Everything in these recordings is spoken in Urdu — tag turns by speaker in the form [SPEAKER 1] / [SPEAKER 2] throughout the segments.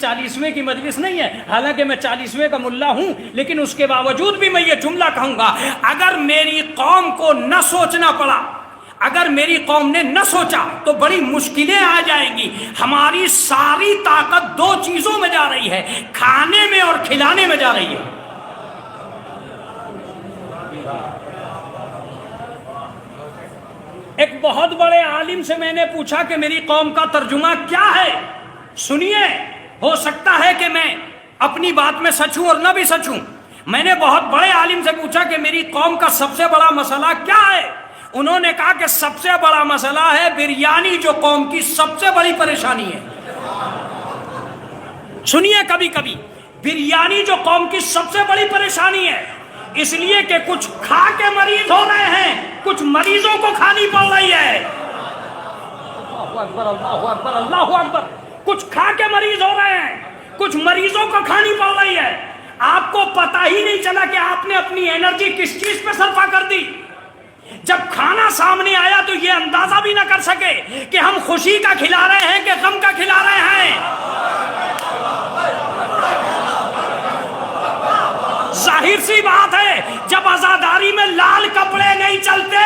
[SPEAKER 1] مجلس 40ویں کی مجلس نہیں ہے، حالانکہ میں 40ویں کا ملا ہوں، لیکن اس کے باوجود بھی میں یہ جملہ کہوں گا، اگر میری قوم کو نہ سوچنا پڑا، اگر میری قوم نے نہ سوچا تو بڑی مشکلیں آ جائیں گی۔ ہماری ساری طاقت دو چیزوں میں جا رہی ہے، کھانے میں اور کھلانے میں جا رہی ہے۔ ایک بہت بڑے عالم سے میں نے پوچھا کہ میری قوم کا ترجمہ کیا ہے؟ سنیے، ہو سکتا ہے کہ میں اپنی بات میں سچ ہوں اور نہ بھی سچ ہوں۔ میں نے بہت بڑے عالم سے پوچھا کہ میری قوم کا سب سے بڑا مسئلہ کیا ہے؟ انہوں نے کہا کہ سب سے بڑا مسئلہ ہے بریانی، جو قوم کی سب سے بڑی پریشانی ہے۔ سنیے، کبھی کبھی بریانی جو قوم کی سب سے بڑی پریشانی ہے، اس لیے کہ کچھ کھا کے مریض ہو رہے ہیں، کچھ مریضوں کو کھانی پڑ رہی ہے۔ اللہ اکبر، اللہ اکبر، اللہ اکبر۔ کچھ کھا کے مریض ہو رہے ہیں، کچھ مریضوں کو کھانی پڑ رہی ہے۔ آپ کو پتہ ہی نہیں چلا کہ آپ نے اپنی انرجی کس چیز پہ صرف کر دی۔ جب کھانا سامنے آیا تو یہ اندازہ بھی نہ کر سکے کہ ہم خوشی کا کھلا رہے ہیں کہ غم کا کھلا رہے ہیں۔ ظاہر سی بات ہے، جب عزاداری میں لال کپڑے نہیں چلتے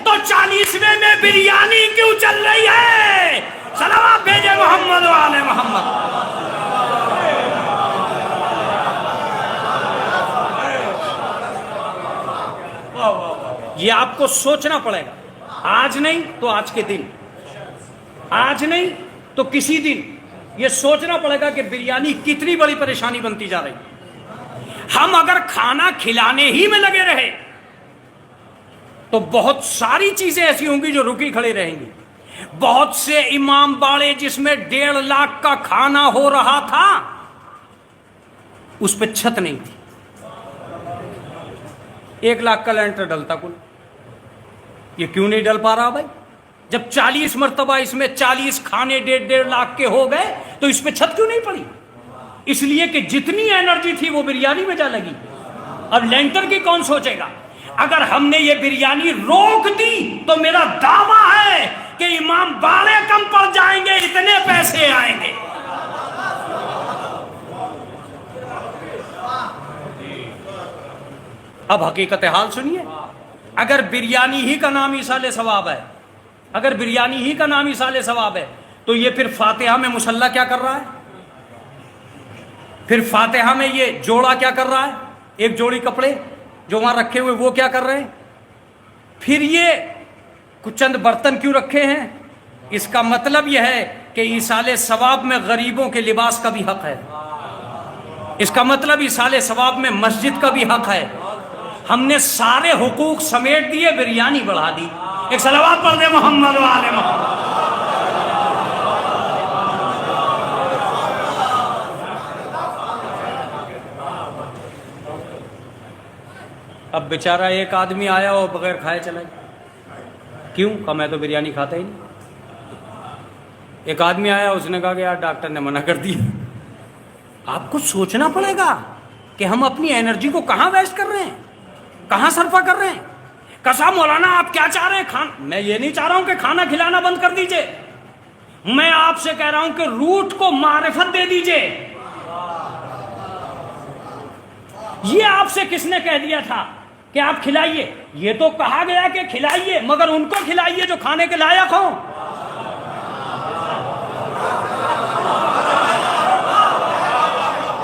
[SPEAKER 1] تو 40ویں میں بریانی کیوں چل رہی ہے؟ صلوات بھیجے محمد و آل محمد۔ یہ آپ کو سوچنا پڑے گا، آج نہیں تو آج کے دن، آج نہیں تو کسی دن یہ سوچنا پڑے گا کہ بریانی کتنی بڑی پریشانی بنتی جا رہی ہے۔ ہم اگر کھانا کھلانے ہی میں لگے رہے تو بہت ساری چیزیں ایسی ہوں گی جو رکی کھڑی رہیں گی۔ بہت سے امام باڑے جس میں 1.5 لاکھ کا کھانا ہو رہا تھا، اس پہ چھت نہیں تھی، 1 لاکھ کا لینٹر ڈلتا کل۔ یہ کیوں نہیں ڈل پا رہا بھائی؟ جب 40 مرتبہ اس میں 40 کھانے 1.5 لاکھ کے ہو گئے تو اس پہ چھت کیوں نہیں پڑی؟ اس لیے کہ جتنی انرجی تھی وہ بریانی میں جا لگی۔ اب لینٹر کی کون سوچے گا؟ اگر ہم نے یہ بریانی روک دی تو میرا دعویٰ ہے کہ امام باڑے کم پڑ جائیں گے، اتنے پیسے آئیں گے۔ اب حقیقت حال سنیے، اگر بریانی ہی کا نام ایصال ثواب ہے، اگر بریانی ہی کا نام ایصال ثواب ہے تو یہ پھر فاتحہ میں مصلی کیا کر رہا ہے؟ پھر فاتحہ میں یہ جوڑا کیا کر رہا ہے؟ ایک جوڑی کپڑے جو وہاں رکھے ہوئے وہ کیا کر رہے ہیں؟ پھر یہ کچھ چند برتن کیوں رکھے ہیں؟ اس کا مطلب یہ ہے کہ ایصال ثواب میں غریبوں کے لباس کا بھی حق ہے، اس کا مطلب ایصال ثواب میں مسجد کا بھی حق ہے۔ ہم نے سارے حقوق سمیٹ دیے، بریانی بڑھا دی۔ ایک صلوات پڑھ دے محمد و آل محمد۔ اب بیچارہ ایک آدمی آیا اور بغیر کھائے چلا گیا۔ کیوں؟ کہا میں تو بریانی کھاتا ہی نہیں۔ ایک آدمی آیا، اس نے کہا کہ یار ڈاکٹر نے منع کر دیا۔ آپ کو سوچنا پڑے گا کہ ہم اپنی انرجی کو کہاں ویسٹ کر رہے ہیں، کہاں صرفہ کر رہے ہیں۔ کسا مولانا آپ کیا چاہ رہے ہیں؟ میں یہ نہیں چاہ رہا ہوں کہ کھانا کھلانا بند کر دیجئے، میں آپ سے کہہ رہا ہوں کہ روٹ کو معرفت دے دیجئے۔ یہ آپ سے کس نے کہہ دیا تھا کہ آپ کھلائیے؟ یہ تو کہا گیا کہ کھلائیے، مگر ان کو کھلائیے جو کھانے کے لائق ہوں۔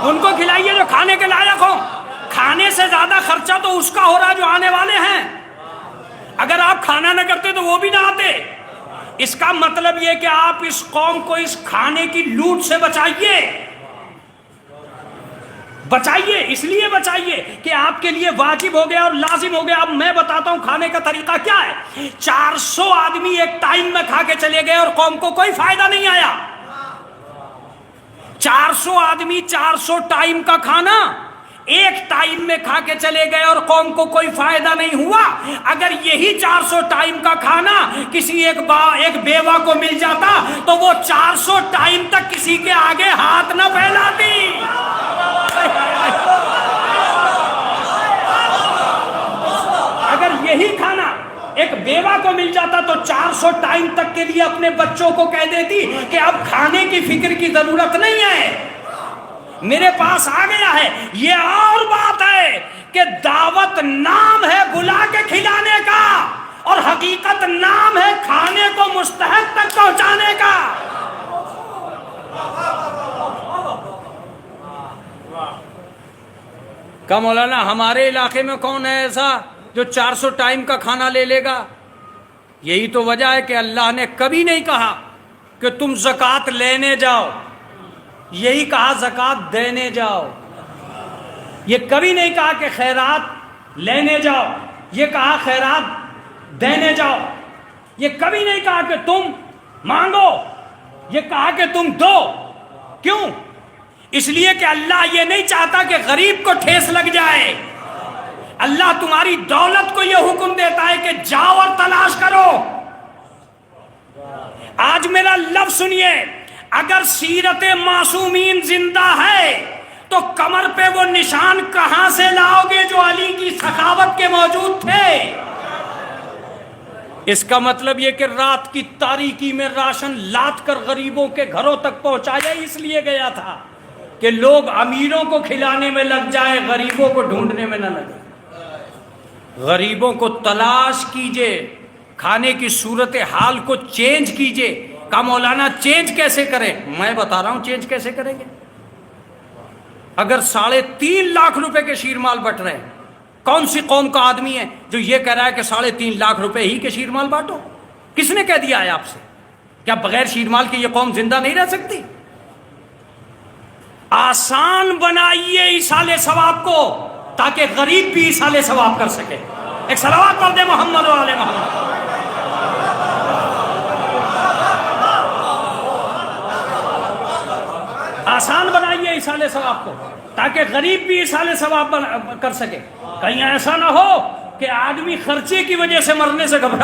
[SPEAKER 1] ان کو کھلائیے جو کھانے کے لائق ہوں۔ کھانے سے زیادہ خرچہ تو اس کا ہو رہا جو آنے والے ہیں۔ اگر آپ کھانا نہ کرتے تو وہ بھی نہ آتے۔ اس کا مطلب یہ کہ آپ اس قوم کو اس کھانے کی لوٹ سے بچائیے، بچائیے، اس لیے بچائیے کہ آپ کے لیے واجب ہو گیا اور لازم ہو گیا۔ اب میں بتاتا ہوں کھانے کا طریقہ کیا ہے۔ 400 آدمی ایک ٹائم میں کھا کے چلے گئے اور قوم کو کوئی فائدہ نہیں آیا۔ 400 آدمی 400 ٹائم کا کھانا ایک ٹائم میں کھا کے چلے گئے اور قوم کو کوئی فائدہ نہیں ہوا۔ اگر یہی 400 ٹائم کا کھانا کسی ایک بیوہ کو مل جاتا تو وہ 400 ٹائم تک کسی کے آگے ہاتھ نہ پھیلاتی۔ اگر یہی کھانا ایک بیوہ کو مل جاتا تو 400 ٹائم تک کے لیے اپنے بچوں کو کہہ دیتی کہ اب کھانے کی فکر کی ضرورت نہیں ہے، میرے پاس آ گیا ہے. یہ اور بات ہے کہ دعوت نام ہے بلا کے کھلانے کا، اور حقیقت نام ہے کھانے کو مستحق تک پہنچانے کا. کہ مولانا ہمارے علاقے میں کون ہے ایسا جو 400 ٹائم کا کھانا لے لے گا؟ یہی تو وجہ ہے کہ اللہ نے کبھی نہیں کہا کہ تم زکوٰۃ لینے جاؤ، یہی کہا زکوٰۃ دینے جاؤ. یہ کبھی نہیں کہا کہ خیرات لینے جاؤ، یہ کہا خیرات دینے جاؤ. یہ کبھی نہیں کہا کہ تم مانگو، یہ کہا کہ تم دو. کیوں؟ اس لیے کہ اللہ یہ نہیں چاہتا کہ غریب کو ٹھیس لگ جائے. اللہ تمہاری دولت کو یہ حکم دیتا ہے کہ جاؤ اور تلاش کرو. آج میرا لفظ سنیے، اگر سیرت معصومین زندہ ہے تو کمر پہ وہ نشان کہاں سے لاؤ گے جو علی کی سخاوت کے موجود تھے؟ اس کا مطلب یہ کہ رات کی تاریکی میں راشن لاد کر غریبوں کے گھروں تک پہنچایا اس لیے گیا تھا کہ لوگ امیروں کو کھلانے میں لگ جائے، غریبوں کو ڈھونڈنے میں نہ لگے. غریبوں کو تلاش کیجئے، کھانے کی صورتحال کو چینج کیجئے. کہا مولانا چینج کیسے کریں؟ میں بتا رہا ہوں چینج کیسے کریں گے. اگر 3.5 لاکھ روپے کے شیرمال بٹ رہے ہیں، کون سی قوم کا آدمی ہے جو یہ کہہ رہا ہے کہ 3.5 لاکھ روپے ہی کے شیرمال بانٹو؟ کس نے کہہ دیا ہے آپ سے؟ کیا بغیر شیرمال کے یہ قوم زندہ نہیں رہ سکتی؟ آسان بنائیے ایصال ثواب کو تاکہ غریب بھی ایصال ثواب کر سکے. ایک صلوات پڑھ دے محمد و آل محمد. آسان بنائیے ایصال ثواب کو تاکہ غریب بھی ایصال ثواب کر سکے. کہیں ایسا نہ ہو کہ آدمی خرچے کی وجہ سے مرنے سے گھبرا